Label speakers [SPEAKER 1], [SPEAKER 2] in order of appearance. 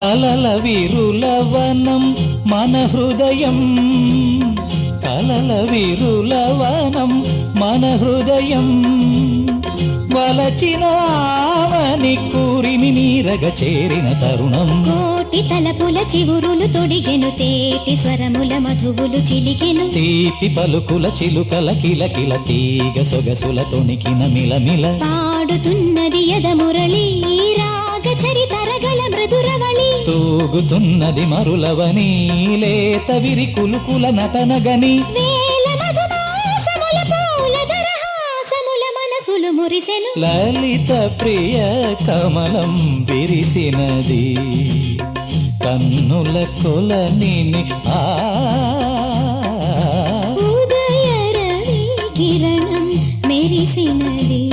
[SPEAKER 1] అలల విరులవనం మన హృదయం, కలల విరులవనం మన హృదయం. వలచిన ఆవని కూరిమి నీరగ చేరిన తరుణం.
[SPEAKER 2] కోటి తలపుల చివురులు తొడిగెను, తేటి స్వరముల మధువులు చిలికెను.
[SPEAKER 1] తీపి పలుకుల చిలుకల కిలకిల తీగ సొగసుల తొణికిన మిలమిల.
[SPEAKER 2] పాడుతున్నది యద మురళి రాగ చరితరగల మృదురవళి.
[SPEAKER 1] తూగుతున్నది మరులవని లేత విరి కులుకుల నటనగని.
[SPEAKER 2] వేల మధుమాసముల పూల దరహాసముల మనసులు మురిసెను.
[SPEAKER 1] లలిత ప్రియ కమలం విరిసినది కన్నుల కొలనిని.
[SPEAKER 2] ఉదయ రవి కిరణం మెరిసినది.